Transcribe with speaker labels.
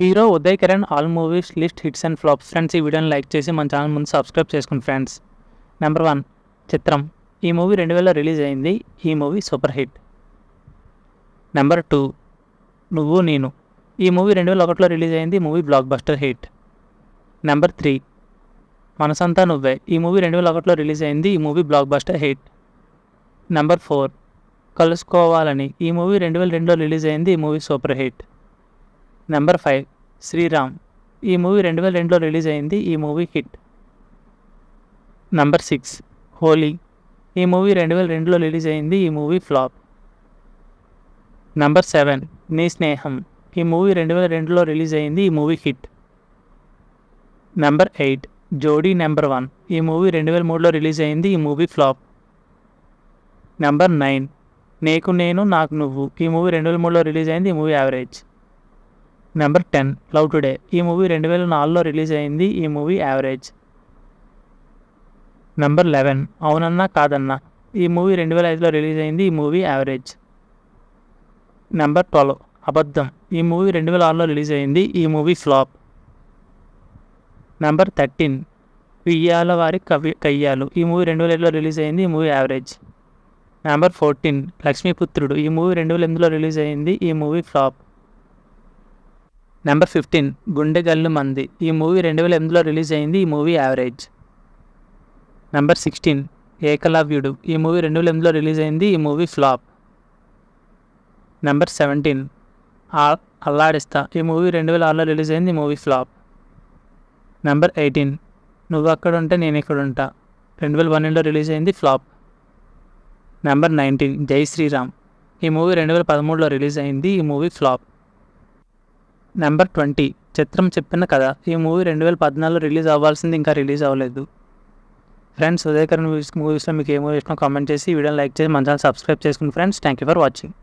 Speaker 1: Hero Uday Kiran all movies list hits and flops. Friends, ఈ వీడియోని like చేసి మన ఛానల్ ముందు సబ్స్క్రైబ్ చేసుకోండి ఫ్రెండ్స్. నెంబర్ 1 చిత్రం. ఈ మూవీ 2000లో రిలీజ్ అయింది. ఈ మూవీ సూపర్ హిట్. నెంబర్ 2 నువ్వు నేను. ఈ మూవీ 2001లో రిలీజ్ అయింది. ఈ movie blockbuster hit. Number 3 Manasantha Nuvve. ఈ మూవీ 2001లో రిలీజ్ అయింది. ఈ movie blockbuster hit. Number 4 Kalusukovalani. ఈ మూవీ 2002లో రిలీజ్ అయింది. ఈ movie super hit. Number 5 Sriram. ఈ మూవీ 2002లో రిలీజ్ అయింది. ఈ మూవీ హిట్. నెంబర్ 6 హోలీ. ఈ మూవీ 2002లో రిలీజ్ అయింది. ఈ మూవీ ఫ్లాప్. నెంబర్ 7 నీ స్నేహం. ఈ మూవీ 2002లో రిలీజ్ అయింది. ఈ మూవీ హిట్. నెంబర్ 8 జోడీ నెంబర్ 1. ఈ మూవీ 2003లో రిలీజ్ అయింది. ఈ మూవీ ఫ్లాప్. నెంబర్ 9 నీకు నేను నాకు నువ్వు. ఈ మూవీ 2003లో రిలీజ్ అయింది. ఈ movie average. Number 10 love today. ఈ మూవీ 2004లో రిలీజ్ అయింది. ఈ మూవీ యావరేజ్. నెంబర్ 11 అవునన్నా కాదన్నా. ఈ మూవీ 2005లో రిలీజ్ అయింది. ఈ మూవీ యావరేజ్. నెంబర్ 12 అబద్ధం. ఈ మూవీ 2006లో రిలీజ్ అయింది. ఈ మూవీ ఫ్లాప్. నెంబర్ 13 వియ్యాల వారి కయ్యాలు. ఈ మూవీ 2007లో రిలీజ్ అయింది. ఈ మూవీ యావరేజ్. నెంబర్ 14 లక్ష్మీపుత్రుడు. ఈ మూవీ 2008లో రిలీజ్ అయింది. ఈ మూవీ ఫ్లాప్. నెంబర్ 15 గుండె గల్లు మంది. ఈ మూవీ 2008లో రిలీజ్ అయింది. ఈ మూవీ యావరేజ్. నెంబర్ 16 ఏకలవ్యుడు. ఈ మూవీ 2008లో రిలీజ్ అయింది. ఈ మూవీ ఫ్లాప్. నెంబర్ 17 అల్లాడిస్తా. ఈ మూవీ 2006లో రిలీజ్ అయింది. ఈ మూవీ ఫ్లాప్. నెంబర్ 18 నువ్వు అక్కడుంటే నేను ఇక్కడుంటా. 2012లో రిలీజ్ అయింది. ఫ్లాప్. నెంబర్ 19 జై శ్రీరామ్. ఈ మూవీ 2013లో రిలీజ్ అయింది. ఈ మూవీ ఫ్లాప్. నెంబర్ 20 చిత్రం చెప్పిన కథ. ఈ మూవీ 2014లో రిలీజ్ అవ్వాల్సింది, ఇంకా రిలీజ్ అవ్వలేదు. ఫ్రెండ్స్, ఉదయ్ కిరణ్ మూవీస్లో మీకు ఏ మూవీ ఇష్టమో కామెంట్ చేసి వీడియోని లైక్ చేసి మన ఛానల్ సబ్స్క్రైబ్ చేసుకుని friends. Thank you for watching.